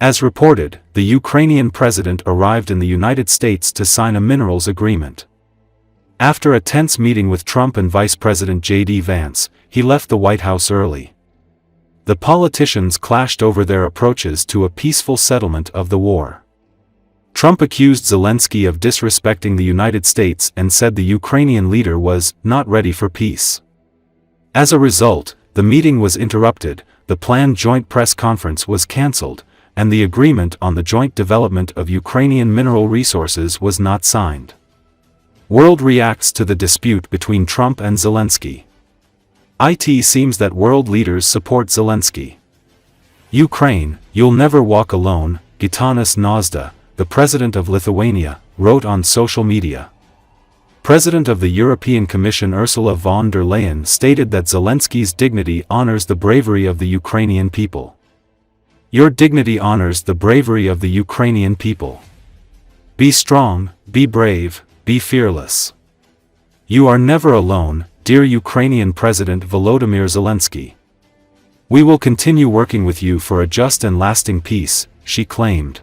As reported, the Ukrainian president arrived in the United States to sign a minerals agreement. After a tense meeting with Trump and Vice President J.D. Vance, he left the White House early. The politicians clashed over their approaches to a peaceful settlement of the war. Trump accused Zelensky of disrespecting the United States and said the Ukrainian leader was not ready for peace. As a result, the meeting was interrupted, the planned joint press conference was cancelled, and the agreement on the joint development of Ukrainian mineral resources was not signed. World reacts to the dispute between Trump and Zelensky. It seems that world leaders support Zelensky. Ukraine, you'll never walk alone, Gitanas Nausėda, the president of Lithuania, wrote on social media. President of the European Commission Ursula von der Leyen stated that Zelensky's dignity honors the bravery of the Ukrainian people. Your dignity honors the bravery of the Ukrainian people. Be strong, be brave, be fearless. You are never alone, dear Ukrainian President Volodymyr Zelensky. We will continue working with you for a just and lasting peace, she claimed.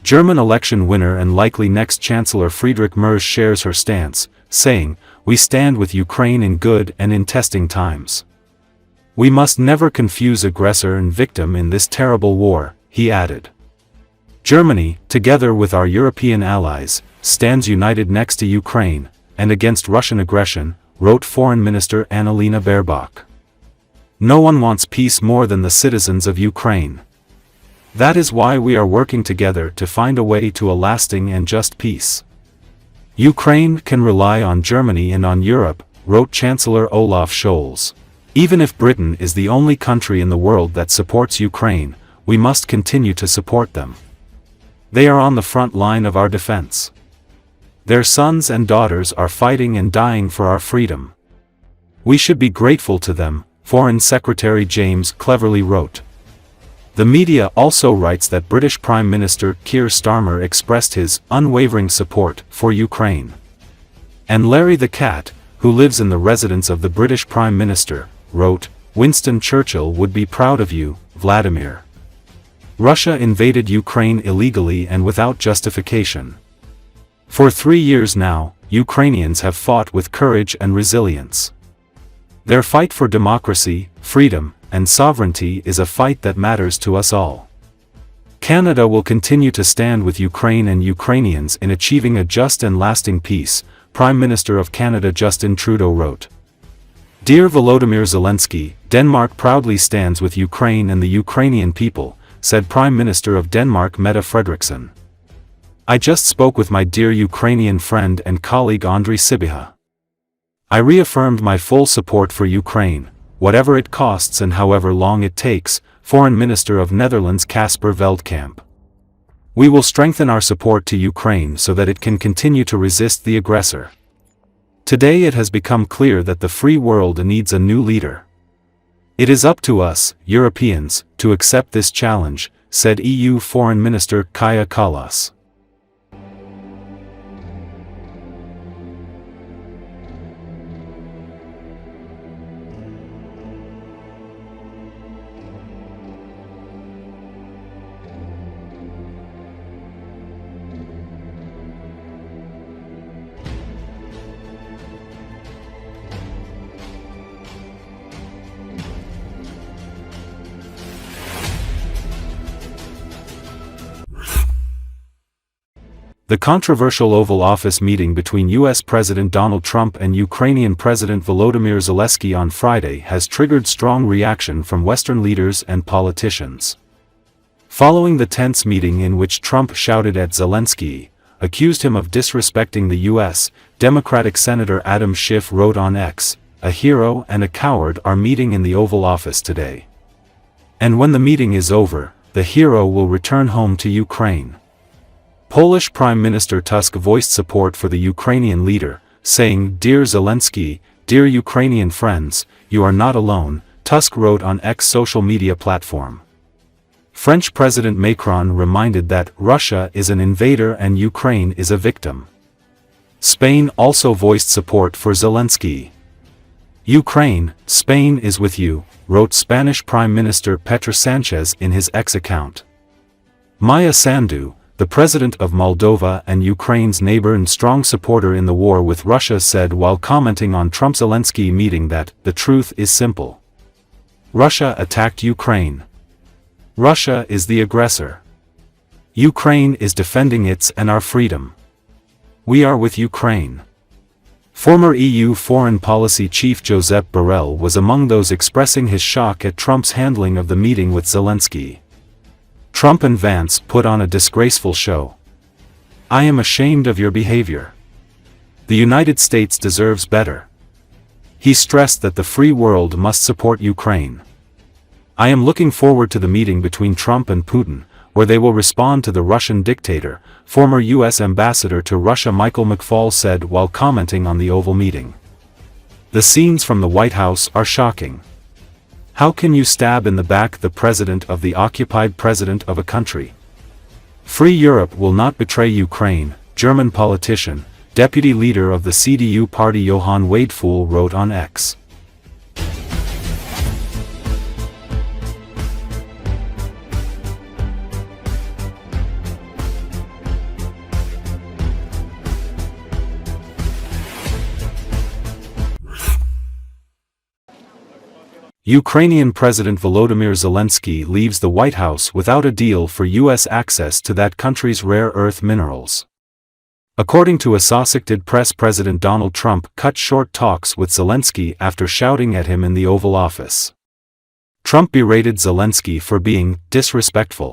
German election winner and likely next Chancellor Friedrich Merz shares her stance, saying, "We stand with Ukraine in good and in testing times. We must never confuse aggressor and victim in this terrible war," he added. Germany, together with our European allies, stands united next to Ukraine, and against Russian aggression, wrote Foreign Minister Annalena Baerbock. No one wants peace more than the citizens of Ukraine. That is why we are working together to find a way to a lasting and just peace. Ukraine can rely on Germany and on Europe, wrote Chancellor Olaf Scholz. Even if Britain is the only country in the world that supports Ukraine, we must continue to support them. They are on the front line of our defense. Their sons and daughters are fighting and dying for our freedom. We should be grateful to them, Foreign Secretary James Cleverly wrote. The media also writes that British Prime Minister Keir Starmer expressed his unwavering support for Ukraine. And Larry the cat, who lives in the residence of the British Prime Minister, wrote, "Winston Churchill would be proud of you, Vladimir. Russia invaded Ukraine illegally and without justification. For 3 years now, Ukrainians have fought with courage and resilience. Their fight for democracy, freedom, and sovereignty is a fight that matters to us all. Canada will continue to stand with Ukraine and Ukrainians in achieving a just and lasting peace," Prime Minister of Canada Justin Trudeau wrote. Dear Volodymyr Zelensky, Denmark proudly stands with Ukraine and the Ukrainian people, said Prime Minister of Denmark Mette Frederiksen. I just spoke with my dear Ukrainian friend and colleague Andriy Sybiha. I reaffirmed my full support for Ukraine, whatever it costs and however long it takes, Foreign Minister of Netherlands Casper Veldkamp. We will strengthen our support to Ukraine so that it can continue to resist the aggressor. Today it has become clear that the free world needs a new leader. It is up to us, Europeans, to accept this challenge, said EU Foreign Minister Kaja Kallas. The controversial Oval Office meeting between U.S. President Donald Trump and Ukrainian President Volodymyr Zelensky on Friday has triggered strong reaction from Western leaders and politicians. Following the tense meeting in which Trump shouted at Zelensky, accused him of disrespecting the U.S., Democratic Senator Adam Schiff wrote on X, "A hero and a coward are meeting in the Oval Office today. And when the meeting is over, the hero will return home to Ukraine." Polish Prime Minister Tusk voiced support for the Ukrainian leader, saying, "Dear Zelensky, dear Ukrainian friends, you are not alone," Tusk wrote on X social media platform. French President Macron reminded that Russia is an invader and Ukraine is a victim. Spain also voiced support for Zelensky. "Ukraine, Spain is with you," wrote Spanish Prime Minister Pedro Sánchez in his X account. Maya Sandu, the president of Moldova and Ukraine's neighbor and strong supporter in the war with Russia, said while commenting on Trump-Zelensky meeting that, "The truth is simple. Russia attacked Ukraine. Russia is the aggressor. Ukraine is defending its and our freedom. We are with Ukraine." Former EU Foreign Policy Chief Josep Borrell was among those expressing his shock at Trump's handling of the meeting with Zelensky. Trump and Vance put on a disgraceful show. "I am ashamed of your behavior. The United States deserves better." He stressed that the free world must support Ukraine. "I am looking forward to the meeting between Trump and Putin, where they will respond to the Russian dictator," former U.S. Ambassador to Russia Michael McFaul said while commenting on the Oval meeting. "The scenes from the White House are shocking. How can you stab in the back the president of the occupied president of a country? Free Europe will not betray Ukraine," German politician, deputy leader of the CDU party Johann Wadefuhl wrote on X. Ukrainian President Volodymyr Zelensky leaves the White House without a deal for U.S. access to that country's rare earth minerals. According to Associated Press, President Donald Trump cut short talks with Zelensky after shouting at him in the Oval Office. Trump berated Zelensky for being disrespectful.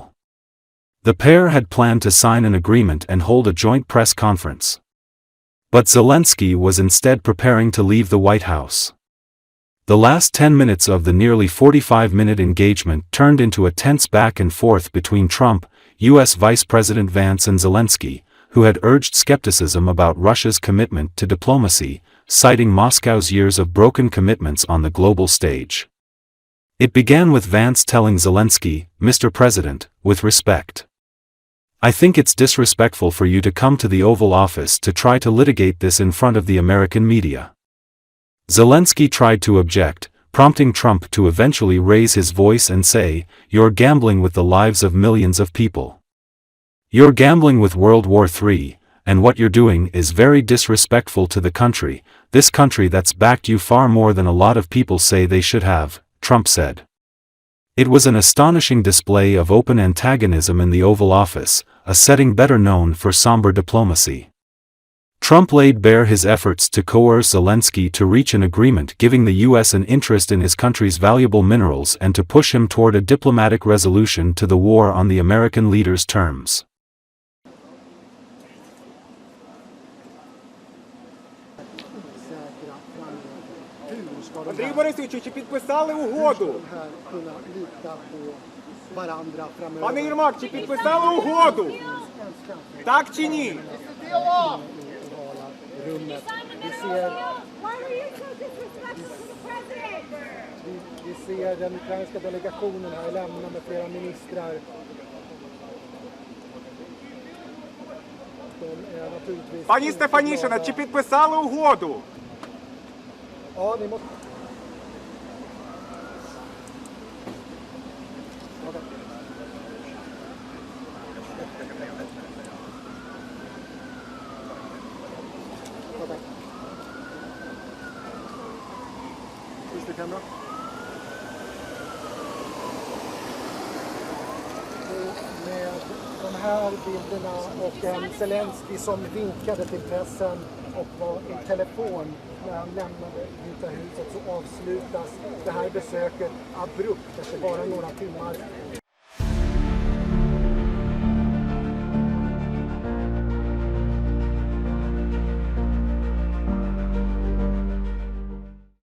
The pair had planned to sign an agreement and hold a joint press conference. But Zelensky was instead preparing to leave the White House. The last 10 minutes of the nearly 45-minute engagement turned into a tense back and forth between Trump, U.S. Vice President Vance and Zelensky, who had urged skepticism about Russia's commitment to diplomacy, citing Moscow's years of broken commitments on the global stage. It began with Vance telling Zelensky, "Mr. President, with respect. I think it's disrespectful for you to come to the Oval Office to try to litigate this in front of the American media." Zelensky tried to object, prompting Trump to eventually raise his voice and say, "You're gambling with the lives of millions of people. You're gambling with World War III, and what you're doing is very disrespectful to the country, this country that's backed you far more than a lot of people say they should have," Trump said. It was an astonishing display of open antagonism in the Oval Office, a setting better known for somber diplomacy. Trump laid bare his efforts to coerce Zelensky to reach an agreement giving the U.S. an interest in his country's valuable minerals and to push him toward a diplomatic resolution to the war on the American leader's terms. Андрій Борисович, чи підписали угоду? Пане Єрмак, чи підписали угоду? Так чи ні? Vi ser den ukrainska delegationen här lämna med flera ministrar. Пані Стефанішина, чи підписали угоду? Ja, ni måste... Kamera. Med de här bilderna och en Zelensky som vinkade till pressen och var i telefon när han lämnade Vita huset, så avslutas det här besöket abrupt efter bara några timmar.